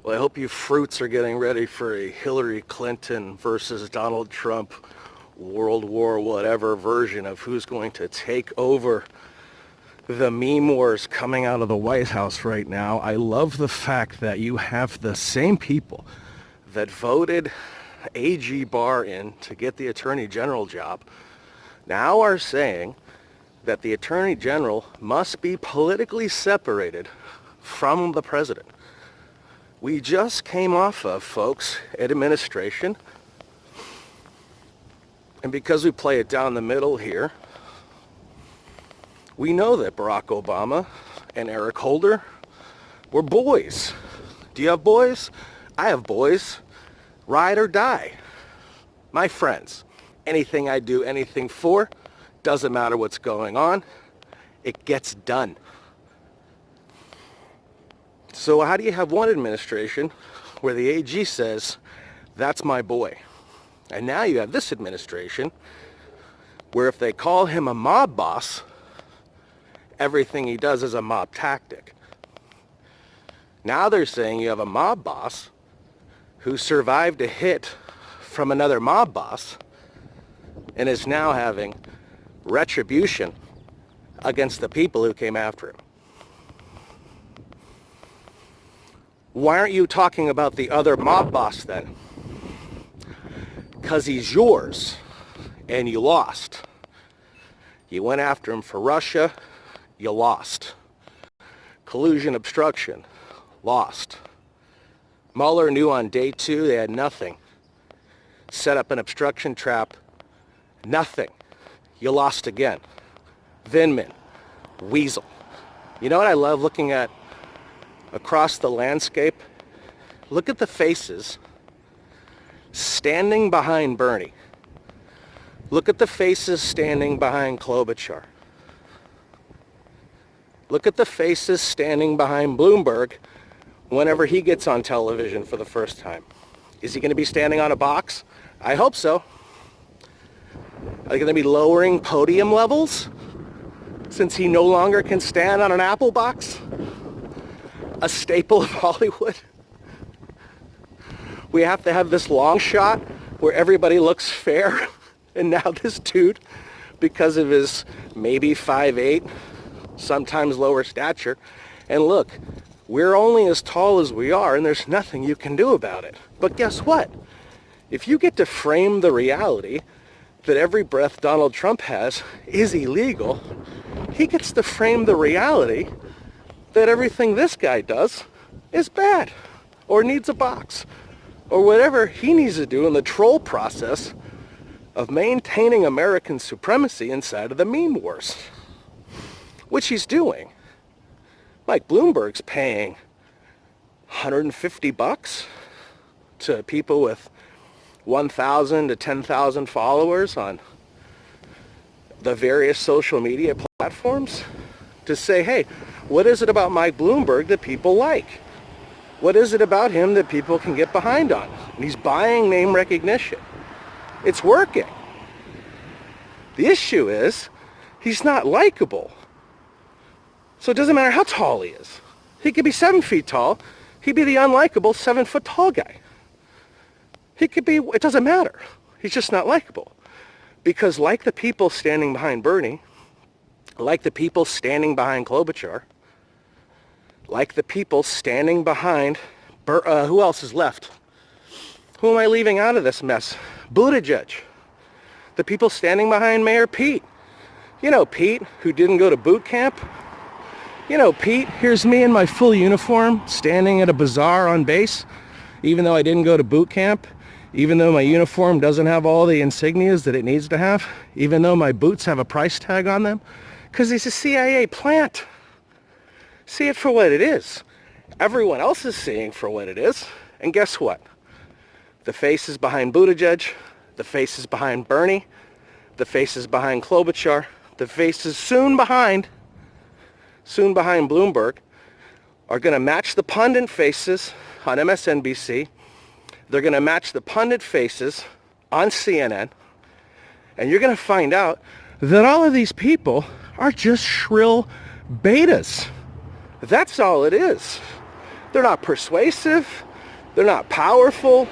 Well, I hope you fruits are getting ready for a Hillary Clinton versus Donald Trump World War whatever version of who's going to take over the meme wars coming out of the White House right now. I love the fact that you have the same people that voted AG Barr in to get the Attorney General job now are saying that the Attorney General must be politically separated from the president. We just came off of, folks, an administration, and because we play it down the middle here, we know that Barack Obama and Eric Holder were boys. Do you have boys? I have boys. Ride or die. My friends. Anything I do anything for, doesn't matter what's going on, it gets done. So how do you have one administration where the AG says, that's my boy? And now you have this administration where if they call him a mob boss, everything he does is a mob tactic. Now they're saying you have a mob boss who survived a hit from another mob boss and is now having retribution against the people who came after him. Why aren't you talking about the other mob boss then? Because he's yours and you lost. You went after him for Russia, you lost. Collusion, obstruction, lost. Mueller knew on day 2 they had nothing. Set up an obstruction trap, nothing. You lost again. Vindman, weasel. You know what I love looking at across the landscape? Look at the faces standing behind Bernie. Look at the faces standing behind Klobuchar. Look at the faces standing behind Bloomberg whenever he gets on television for the first time. Is he going to be standing on a box? I hope so. Are they going to be lowering podium levels since he no longer can stand on an apple box? A staple of Hollywood. We have to have this long shot where everybody looks fair. And now this dude, because of his maybe 5'8", sometimes lower stature, and look, we're only as tall as we are and there's nothing you can do about it. But guess what? If you get to frame the reality that every breath Donald Trump has is illegal, he gets to frame the reality that everything this guy does is bad or needs a box or whatever he needs to do in the troll process of maintaining American supremacy inside of the meme wars, which he's doing. Like Bloomberg's paying $150 to people with 1,000 to 10,000 followers on the various social media platforms to say, hey, what is it about Mike Bloomberg that people like? What is it about him that people can get behind on? And he's buying name recognition. It's working. The issue is he's not likable. So it doesn't matter how tall he is. He could be 7 feet tall. He'd be the unlikable 7-foot tall guy. He could be, it doesn't matter. He's just not likable. Because like the people standing behind Bernie, like the people standing behind Klobuchar, like the people standing behind, who else is left? Who am I leaving out of this mess? Buttigieg. The people standing behind Mayor Pete. You know Pete, who didn't go to boot camp. You know Pete, here's me in my full uniform, standing at a bazaar on base, even though I didn't go to boot camp, even though my uniform doesn't have all the insignias that it needs to have, even though my boots have a price tag on them, because he's a CIA plant. See it for what it is. Everyone else is seeing for what it is. And guess what? The faces behind Buttigieg, the faces behind Bernie, the faces behind Klobuchar, the faces soon behind Bloomberg are going to match the pundit faces on MSNBC. They're going to match the pundit faces on CNN. And you're going to find out that all of these people are just shrill betas. That's all it is. They're not persuasive. They're not powerful.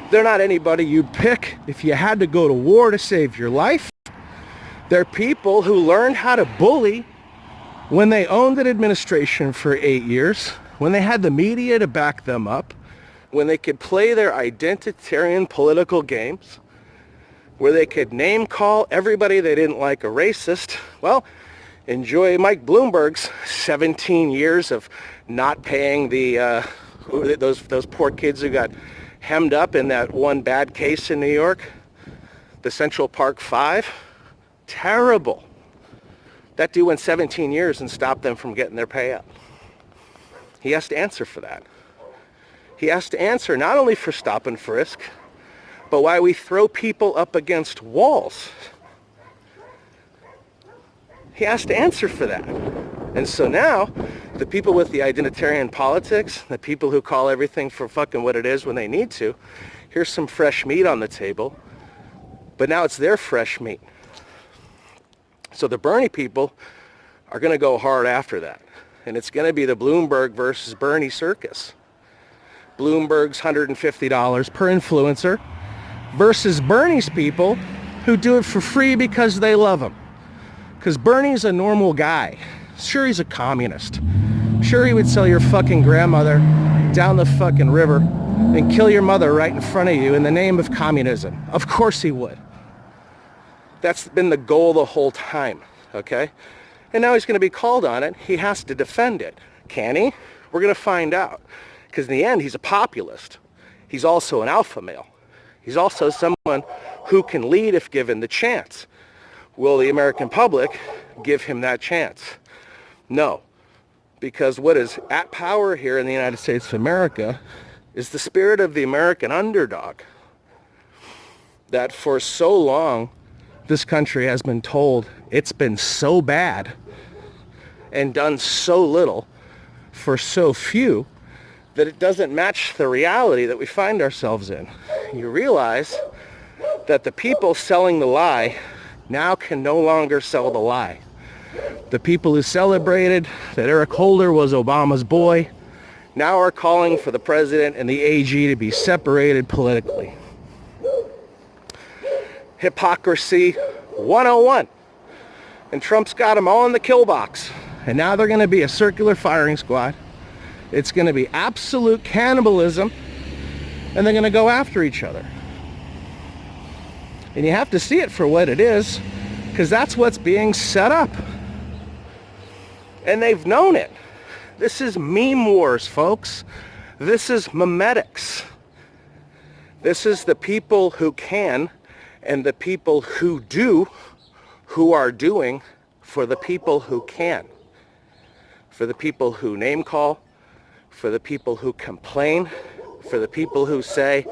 They're not anybody you'd pick if you had to go to war to save your life. They're people who learned how to bully when they owned an administration for 8 years, when they had the media to back them up, when they could play their identitarian political games, where they could name call everybody they didn't like a racist. Well, enjoy Mike Bloomberg's 17 years of not paying those poor kids who got hemmed up in that one bad case in New York, the Central Park 5. Terrible. That dude went 17 years and stopped them from getting their payout. He has to answer for that. He has to answer not only for stop and frisk, but why we throw people up against walls. He has to answer for that. And so now, the people with the identitarian politics, the people who call everything for fucking what it is when they need to, here's some fresh meat on the table, but now it's their fresh meat. So the Bernie people are going to go hard after that. And it's going to be the Bloomberg versus Bernie circus. Bloomberg's $150 per influencer versus Bernie's people who do it for free because they love him. Because Bernie's a normal guy. Sure, he's a communist. Sure, he would sell your fucking grandmother down the fucking river and kill your mother right in front of you in the name of communism. Of course he would. That's been the goal the whole time, okay? And now he's going to be called on it. He has to defend it. Can he? We're going to find out. Because in the end, he's a populist. He's also an alpha male. He's also someone who can lead if given the chance. Will the American public give him that chance? No. Because what is at power here in the United States of America is the spirit of the American underdog. That for so long, this country has been told it's been so bad and done so little for so few that it doesn't match the reality that we find ourselves in. You realize that the people selling the lie now can no longer sell the lie. The people who celebrated that Eric Holder was Obama's boy now are calling for the president and the AG to be separated politically. Hypocrisy 101. And Trump's got them all in the kill box. And now they're going to be a circular firing squad. It's going to be absolute cannibalism. And they're going to go after each other. And you have to see it for what it is, because that's what's being set up. And they've known it. This is meme wars, folks. This is memetics. This is the people who can and the people who do, who are doing for the people who can. For the people who name call, for the people who complain, for the people who say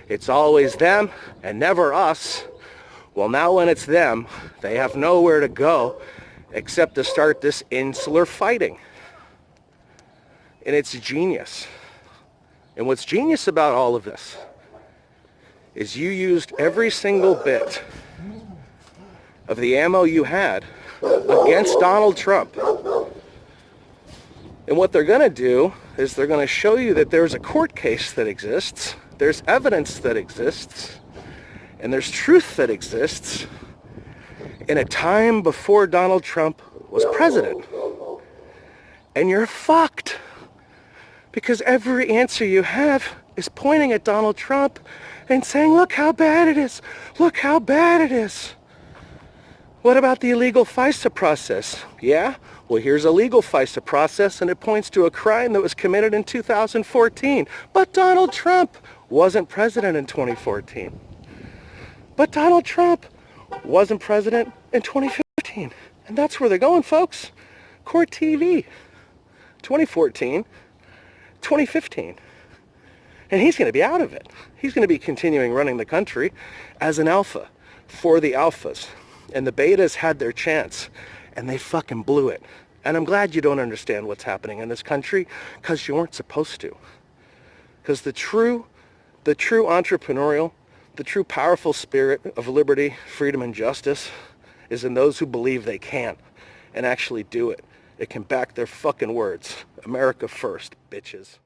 it's always them and never us. Well, now when it's them, they have nowhere to go except to start this insular fighting. And it's genius. And what's genius about all of this is you used every single bit of the ammo you had against Donald Trump. And what they're going to do is they're going to show you that there's a court case that exists, there's evidence that exists, and there's truth that exists in a time before Donald Trump was president. And you're fucked. Because every answer you have is pointing at Donald Trump and saying, look how bad it is. Look how bad it is. What about the illegal FISA process? Yeah? Well, here's a legal FISA process, and it points to a crime that was committed in 2014. But Donald Trump wasn't president in 2014. But Donald Trump wasn't president in 2015. And that's where they're going, folks. Court TV. 2014. 2015. And he's going to be out of it. He's going to be continuing running the country as an alpha for the alphas. And the betas had their chance, and they fucking blew it. And I'm glad you don't understand what's happening in this country, because you weren't supposed to. Because the true entrepreneurial, the true powerful spirit of liberty, freedom, and justice is in those who believe they can and actually do it. It can back their fucking words. America first, bitches.